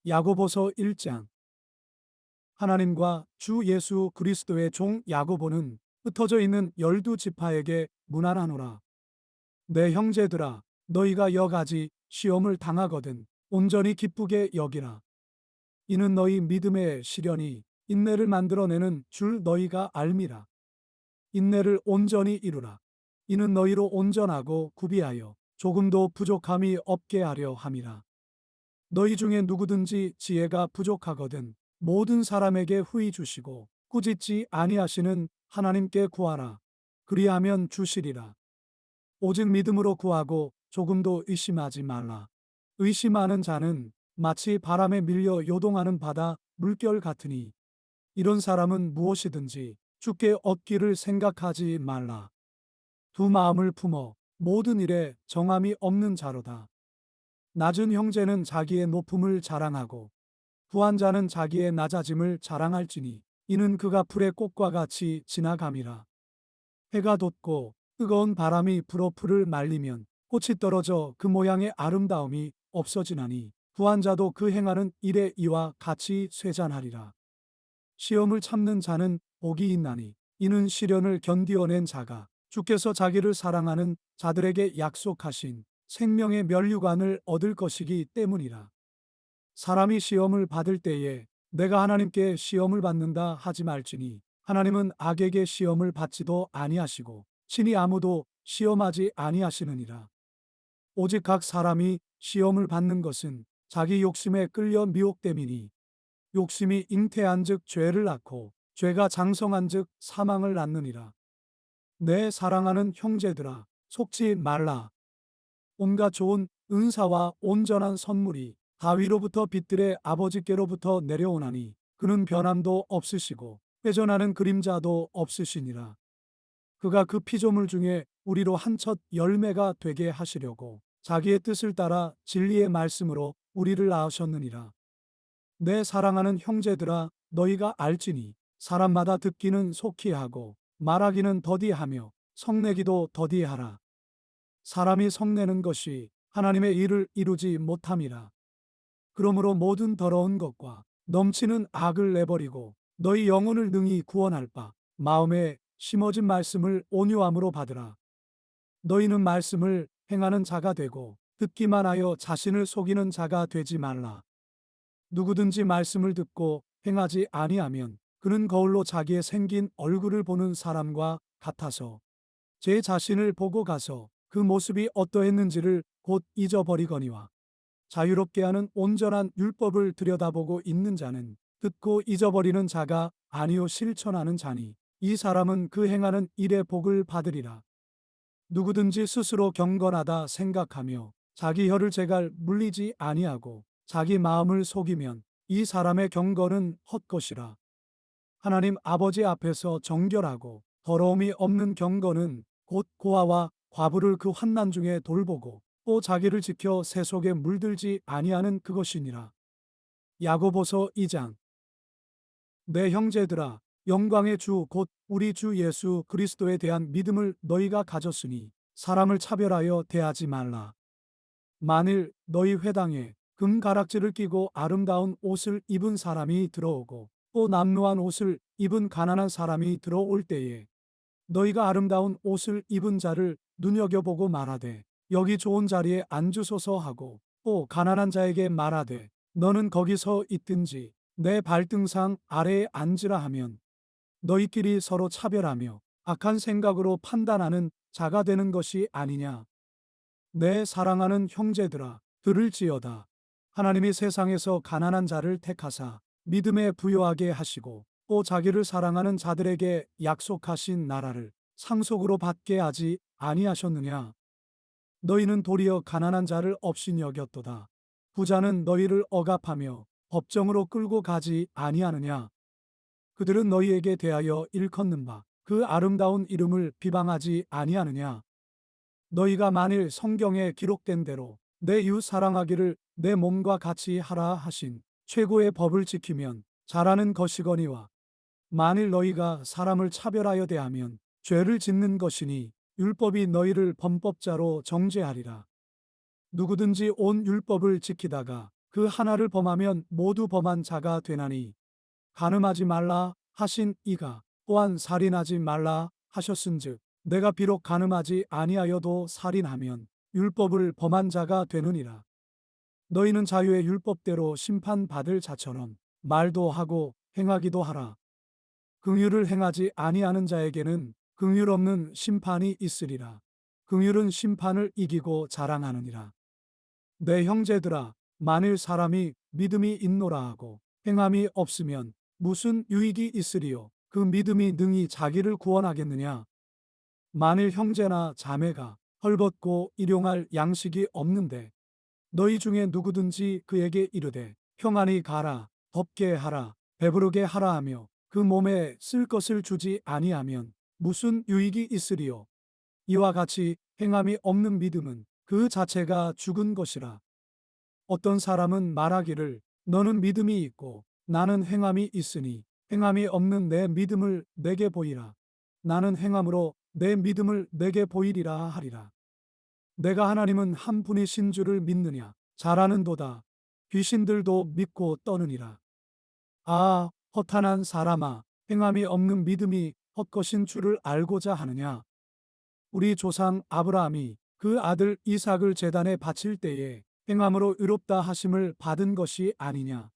야고보서 1장. 하나님과 주 예수 그리스도의 종 야고보는 흩어져 있는 12지파에게 문안하노라. 내 형제들아, 너희가 여가지 시험을 당하거든 온전히 기쁘게 여기라. 이는 너희 믿음의 시련이 인내를 만들어내는 줄 너희가 알미라. 인내를 온전히 이루라. 이는 너희로 온전하고 구비하여 조금도 부족함이 없게 하려 함이라. 너희 중에 누구든지 지혜가 부족하거든 모든 사람에게 후히 주시고 꾸짖지 아니하시는 하나님께 구하라. 그리하면 주시리라. 오직 믿음으로 구하고 조금도 의심하지 말라. 의심하는 자는 마치 바람에 밀려 요동하는 바다 물결 같으니 이런 사람은 무엇이든지 주께 얻기를 생각하지 말라. 두 마음을 품어 모든 일에 정함이 없는 자로다. 낮은 형제는 자기의 높음을 자랑하고 부한 자는 자기의 낮아짐을 자랑할지니 이는 그가 풀의 꽃과 같이 지나감이라. 해가 돋고 뜨거운 바람이 불어 풀을 말리면 꽃이 떨어져 그 모양의 아름다움이 없어지나니 부한 자도 그 행하는 일의 이와 같이 쇠잔하리라. 시험을 참는 자는 복이 있나니 이는 시련을 견디어낸 자가 주께서 자기를 사랑하는 자들에게 약속하신 생명의 면류관을 얻을 것이기 때문이라. 사람이 시험을 받을 때에 내가 하나님께 시험을 받는다 하지 말지니 하나님은 악에게 시험을 받지도 아니하시고 친히 아무도 시험하지 아니하시느니라. 오직 각 사람이 시험을 받는 것은 자기 욕심에 끌려 미혹됨이니 욕심이 잉태한즉 죄를 낳고 죄가 장성한즉 사망을 낳느니라. 내 사랑하는 형제들아, 속지 말라. 온갖 좋은 은사와 온전한 선물이 다 위로부터 빛들의 아버지께로부터 내려오나니 그는 변함도 없으시고 회전하는 그림자도 없으시니라. 그가 그 피조물 중에 우리로 한 첫 열매가 되게 하시려고 자기의 뜻을 따라 진리의 말씀으로 우리를 낳으셨느니라. 내 사랑하는 형제들아, 너희가 알지니 사람마다 듣기는 속히 하고 말하기는 더디하며 성내기도 더디하라. 사람이 성내는 것이 하나님의 일을 이루지 못함이라. 그러므로 모든 더러운 것과 넘치는 악을 내버리고 너희 영혼을 능히 구원할 바 마음에 심어진 말씀을 온유함으로 받으라. 너희는 말씀을 행하는 자가 되고 듣기만 하여 자신을 속이는 자가 되지 말라. 누구든지 말씀을 듣고 행하지 아니하면 그는 거울로 자기의 생긴 얼굴을 보는 사람과 같아서 제 자신을 보고 가서 그 모습이 어떠했는지를 곧 잊어버리거니와 자유롭게 하는 온전한 율법을 들여다보고 있는 자는 듣고 잊어버리는 자가 아니요 실천하는 자니 이 사람은 그 행하는 일의 복을 받으리라. 누구든지 스스로 경건하다 생각하며 자기 혀를 제갈 물리지 아니하고 자기 마음을 속이면 이 사람의 경건은 헛것이라. 하나님 아버지 앞에서 정결하고 더러움이 없는 경건은 곧 고아와 과부를 그 환난 중에 돌보고 또 자기를 지켜 새 속에 물들지 아니하는 그것이니라. 야고보서 2장. 내 형제들아, 영광의 주 곧 우리 주 예수 그리스도에 대한 믿음을 너희가 가졌으니 사람을 차별하여 대하지 말라. 만일 너희 회당에 금가락지를 끼고 아름다운 옷을 입은 사람이 들어오고 또 남루한 옷을 입은 가난한 사람이 들어올 때에 너희가 아름다운 옷을 입은 자를 눈여겨보고 말하되 여기 좋은 자리에 앉으소서 하고 또 가난한 자에게 말하되 너는 거기 서 있든지 내 발등상 아래에 앉으라 하면 너희끼리 서로 차별하며 악한 생각으로 판단하는 자가 되는 것이 아니냐. 내 사랑하는 형제들아, 들을지어다. 하나님이 세상에서 가난한 자를 택하사 믿음에 부요하게 하시고 또 자기를 사랑하는 자들에게 약속하신 나라를 상속으로 받게 하지 아니하셨느냐. 너희는 도리어 가난한 자를 없인 여겼도다. 부자는 너희를 억압하며 법정으로 끌고 가지 아니하느냐. 그들은 너희에게 대하여 일컫는 바 그 아름다운 이름을 비방하지 아니하느냐. 너희가 만일 성경에 기록된 대로 내 이웃 사랑하기를 내 몸과 같이 하라 하신 최고의 법을 지키면 잘하는 것이거니와 만일 너희가 사람을 차별하여 대하면 죄를 짓는 것이니 율법이 너희를 범법자로 정죄하리라. 누구든지 온 율법을 지키다가 그 그 하나를 범하면 모두 범한 자가 되나니 간음하지 말라 하신 이가 또한 살인하지 말라 하셨은즉 내가 비록 간음하지 아니하여도 살인하면 율법을 범한 자가 되느니라. 너희는 자유의 율법대로 심판받을 자처럼 말도 하고 행하기도 하라. 긍휼을 행하지 아니하는 자에게는 긍휼 없는 심판이 있으리라. 긍휼은 심판을 이기고 자랑하느니라. 내 형제들아, 만일 사람이 믿음이 있노라 하고 행함이 없으면 무슨 유익이 있으리요? 그 믿음이 능히 자기를 구원하겠느냐? 만일 형제나 자매가 헐벗고 일용할 양식이 없는데 너희 중에 누구든지 그에게 이르되 평안히 가라, 덥게 하라, 배부르게 하라 하며 그 몸에 쓸 것을 주지 아니하면 무슨 유익이 있으리요? 이와 같이 행함이 없는 믿음은 그 자체가 죽은 것이라. 어떤 사람은 말하기를 너는 믿음이 있고 나는 행함이 있으니 행함이 없는 내 믿음을 내게 보이라. 나는 행함으로 내 믿음을 내게 보이리라 하리라. 내가 하나님은 한 분이신 줄을 믿느냐? 잘 아는도다. 귀신들도 믿고 떠느니라. 아, 허탄한 사람아, 행함이 없는 믿음이 헛것인 줄을 알고자 하느냐? 우리 조상 아브라함이 그 아들 이삭을 제단에 바칠 때에 행함으로 의롭다 하심을 받은 것이 아니냐?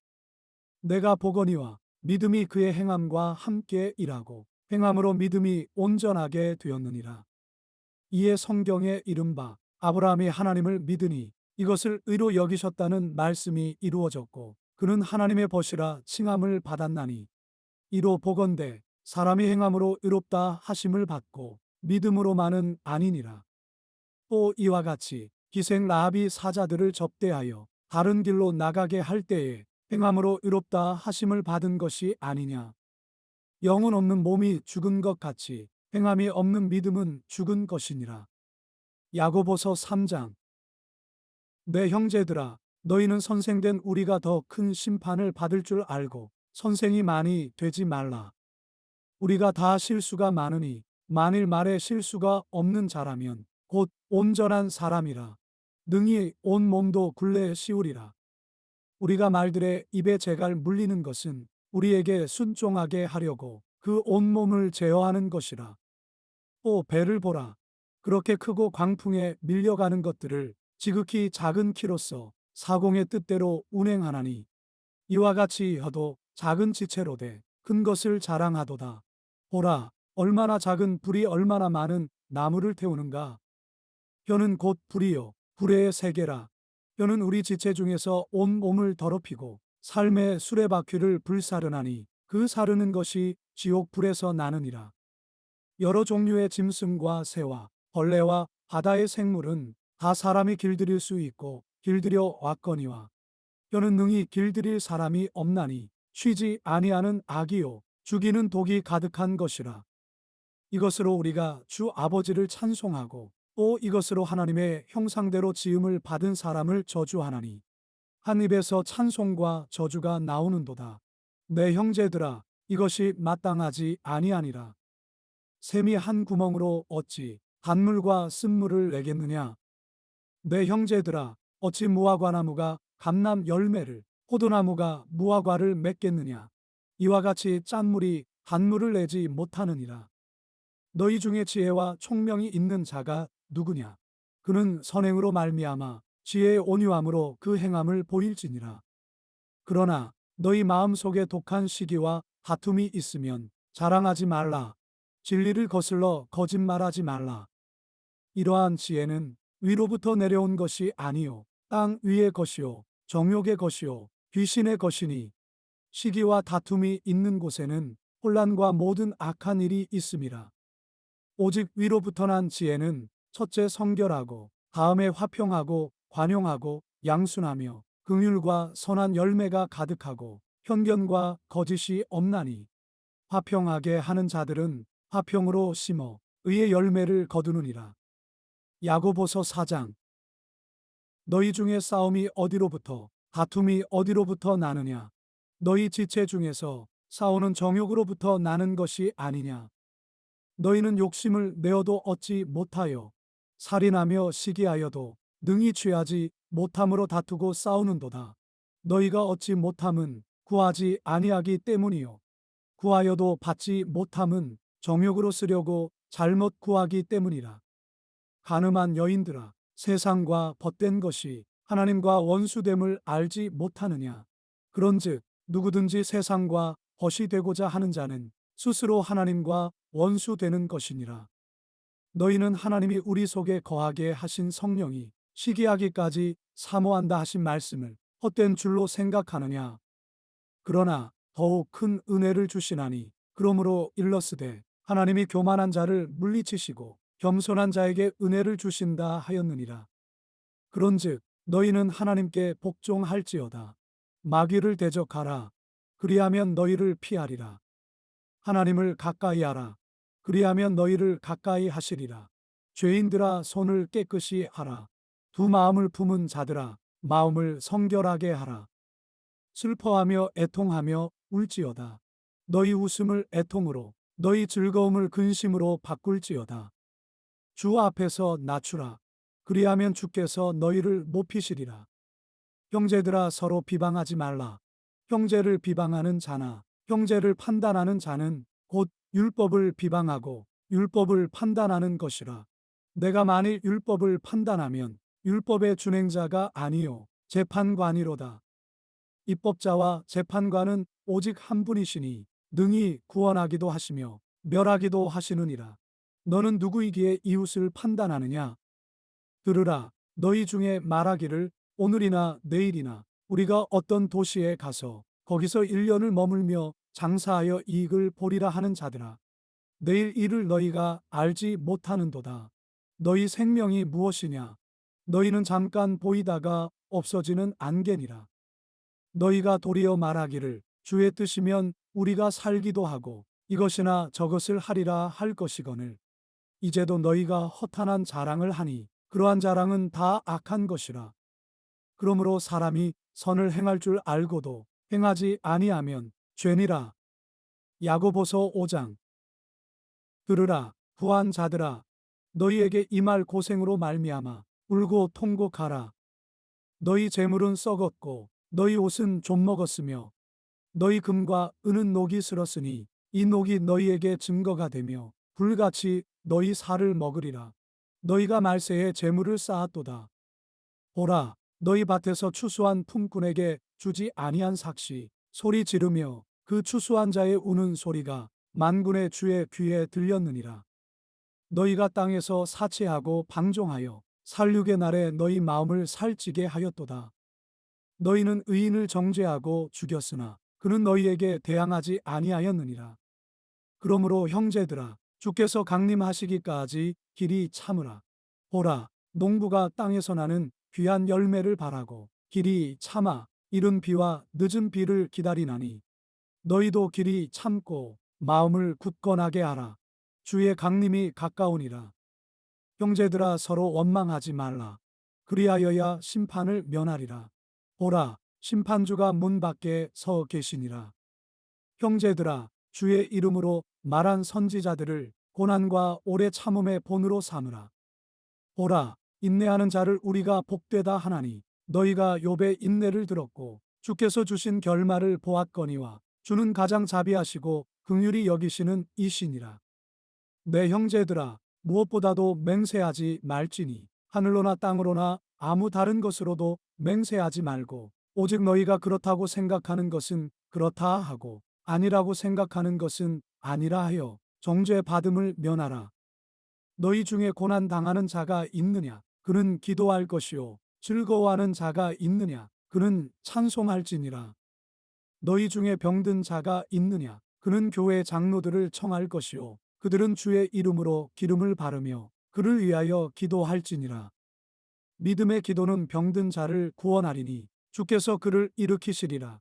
내가 보거니와 믿음이 그의 행함과 함께 일하고 행함으로 믿음이 온전하게 되었느니라. 이에 성경에 이른바 아브라함이 하나님을 믿으니 이것을 의로 여기셨다는 말씀이 이루어졌고 그는 하나님의 벗이라 칭함을 받았나니 이로 보건대 사람이 행함으로 의롭다 하심을 받고 믿음으로만은 아니니라. 또 이와 같이 기생 라합이 사자들을 접대하여 다른 길로 나가게 할 때에 행함으로 의롭다 하심을 받은 것이 아니냐. 영은 없는 몸이 죽은 것 같이 행함이 없는 믿음은 죽은 것이니라. 야고보서 3장. 내 형제들아, 너희는 선생된 우리가 더 큰 심판을 받을 줄 알고 선생이 많이 되지 말라. 우리가 다 실수가 많으니 만일 말에 실수가 없는 자라면 곧 온전한 사람이라. 능히 온 몸도 굴레 씌우리라. 우리가 말들의 입에 재갈 물리는 것은 우리에게 순종하게 하려고 그 온몸을 제어하는 것이라. 또 배를 보라. 그렇게 크고 광풍에 밀려가는 것들을 지극히 작은 키로서 사공의 뜻대로 운행하나니 이와 같이 혀도 작은 지체로되 큰 것을 자랑하도다. 보라, 얼마나 작은 불이 얼마나 많은 나무를 태우는가. 혀는 곧 불이요 불의 세계라. 혀는 우리 지체 중에서 온 몸을 더럽히고 삶의 수레바퀴를 불사르나니 그 사르는 것이 지옥 불에서 나느니라. 여러 종류의 짐승과 새와 벌레와 바다의 생물은 다 사람이 길들일 수 있고 길들여 왔거니와 혀는 능히 길들일 사람이 없나니 쉬지 아니하는 악이요 죽이는 독이 가득한 것이라. 이것으로 우리가 주 아버지를 찬송하고 또 이것으로 하나님의 형상대로 지음을 받은 사람을 저주하나니 한 입에서 찬송과 저주가 나오는도다. 내 형제들아, 이것이 마땅하지 아니하니라. 샘이 한 구멍으로 어찌 단물과 쓴물을 내겠느냐? 내 형제들아, 어찌 무화과나무가 감람 열매를 포도나무가 무화과를 맺겠느냐? 이와 같이 짠물이 단물을 내지 못하느니라. 너희 중에 지혜와 총명이 있는 자가 누구냐? 그는 선행으로 말미암아 지혜의 온유함으로 그 행함을 보일지니라. 그러나 너희 마음속에 독한 시기와 다툼이 있으면 자랑하지 말라. 진리를 거슬러 거짓말하지 말라. 이러한 지혜는 위로부터 내려온 것이 아니요 땅 위의 것이요 정욕의 것이요 귀신의 것이니 시기와 다툼이 있는 곳에는 혼란과 모든 악한 일이 있음이라. 오직 위로부터 난 지혜는 첫째 성결하고 다음에 화평하고 관용하고 양순하며 긍휼과 선한 열매가 가득하고 편견과 거짓이 없나니 화평하게 하는 자들은 화평으로 심어 의의 열매를 거두느니라. 야고보서 4장. 너희 중에 싸움이 어디로부터 다툼이 어디로부터 나느냐? 너희 지체 중에서 싸우는 정욕으로부터 나는 것이 아니냐? 너희는 욕심을 내어도 얻지 못하여 살인하며 시기하여도 능히 취하지 못함으로 다투고 싸우는도다. 너희가 얻지 못함은 구하지 아니하기 때문이요 구하여도 받지 못함은 정욕으로 쓰려고 잘못 구하기 때문이라. 가늠한 여인들아, 세상과 벗된 것이 하나님과 원수됨을 알지 못하느냐. 그런즉 누구든지 세상과 벗이 되고자 하는 자는 스스로 하나님과 원수되는 것이니라. 너희는 하나님이 우리 속에 거하게 하신 성령이 시기하기까지 사모한다 하신 말씀을 헛된 줄로 생각하느냐. 그러나 더욱 큰 은혜를 주시나니 그러므로 일러스되 하나님이 교만한 자를 물리치시고 겸손한 자에게 은혜를 주신다 하였느니라. 그런즉 너희는 하나님께 복종할지어다. 마귀를 대적하라. 그리하면 너희를 피하리라. 하나님을 가까이 하라. 그리하면 너희를 가까이 하시리라. 죄인들아 손을 깨끗이 하라. 두 마음을 품은 자들아 마음을 성결하게 하라. 슬퍼하며 애통하며 울지어다. 너희 웃음을 애통으로 너희 즐거움을 근심으로 바꿀지어다. 주 앞에서 낮추라. 그리하면 주께서 너희를 높이시리라. 형제들아 서로 비방하지 말라. 형제를 비방하는 자나 형제를 판단하는 자는 곧 율법을 비방하고 율법을 판단하는 것이라. 내가 만일 율법을 판단하면 율법의 준행자가 아니요 재판관이로다. 입법자와 재판관은 오직 한 분이시니 능히 구원하기도 하시며 멸하기도 하시느니라. 너는 누구이기에 이웃을 판단하느냐? 들으라. 너희 중에 말하기를 오늘이나 내일이나 우리가 어떤 도시에 가서 거기서 1년을 머물며 장사하여 이익을 보리라 하는 자들아. 내일 일을 너희가 알지 못하는도다. 너희 생명이 무엇이냐? 너희는 잠깐 보이다가 없어지는 안개니라. 너희가 도리어 말하기를 주의 뜻이면 우리가 살기도 하고 이것이나 저것을 하리라 할 것이거늘. 이제도 너희가 허탄한 자랑을 하니 그러한 자랑은 다 악한 것이라. 그러므로 사람이 선을 행할 줄 알고도 행하지 아니하면 죄니라. 야고보서 5장. 들으라 부한 자들아, 너희에게 이 말 고생으로 말미암아 울고 통곡하라. 너희 재물은 썩었고 너희 옷은 좀 먹었으며 너희 금과 은은 녹이 슬었으니 이 녹이 너희에게 증거가 되며 불같이 너희 살을 먹으리라. 너희가 말세에 재물을 쌓았도다. 보라, 너희 밭에서 추수한 품꾼에게 주지 아니한 삭시 소리 지르며 그 추수한 자의 우는 소리가 만군의 주의 귀에 들렸느니라. 너희가 땅에서 사채하고 방종하여 살육의 날에 너희 마음을 살찌게 하였도다. 너희는 의인을 정죄하고 죽였으나 그는 너희에게 대항하지 아니하였느니라. 그러므로 형제들아, 주께서 강림하시기까지 길이 참으라. 보라, 농부가 땅에서 나는 귀한 열매를 바라고 길이 참아 이른 비와 늦은 비를 기다리나니 너희도 길이 참고 마음을 굳건하게 하라. 주의 강림이 가까우니라. 형제들아 서로 원망하지 말라. 그리하여야 심판을 면하리라. 보라, 심판주가 문 밖에 서 계시니라. 형제들아, 주의 이름으로 말한 선지자들을 고난과 오래 참음의 본으로 삼으라. 보라, 인내하는 자를 우리가 복되다 하나니 너희가 욥의 인내를 들었고 주께서 주신 결말을 보았거니와 주는 가장 자비하시고 긍휼히 여기시는 이시니라. 내 형제들아, 무엇보다도 맹세하지 말지니 하늘로나 땅으로나 아무 다른 것으로도 맹세하지 말고 오직 너희가 그렇다고 생각하는 것은 그렇다 하고 아니라고 생각하는 것은 아니라 하여 정죄 받음을 면하라. 너희 중에 고난 당하는 자가 있느냐? 그는 기도할 것이요 즐거워하는 자가 있느냐? 그는 찬송할지니라. 너희 중에 병든 자가 있느냐? 그는 교회 장로들을 청할 것이요 그들은 주의 이름으로 기름을 바르며 그를 위하여 기도할지니라. 믿음의 기도는 병든 자를 구원하리니 주께서 그를 일으키시리라.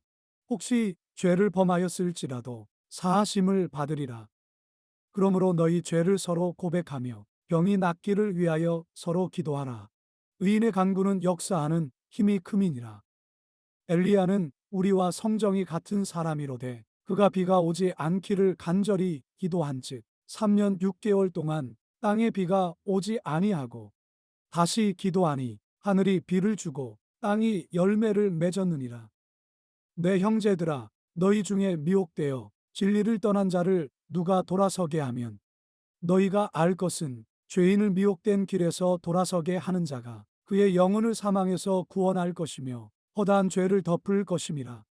혹시 죄를 범하였을지라도 사하심을 받으리라. 그러므로 너희 죄를 서로 고백하며 병이 낫기를 위하여 서로 기도하라. 의인의 간구는 역사하는 힘이 큼이니라. 엘리야는 우리와 성정이 같은 사람이로되 그가 비가 오지 않기를 간절히 기도한즉 3년 6개월 동안 땅에 비가 오지 아니하고 다시 기도하니 하늘이 비를 주고 땅이 열매를 맺었느니라. 내 형제들아, 너희 중에 미혹되어 진리를 떠난 자를 누가 돌아서게 하면 너희가 알 것은 죄인을 미혹된 길에서 돌아서게 하는 자가 그의 영혼을 사망에서 구원할 것이며 허다한 죄를 덮을 것임이라.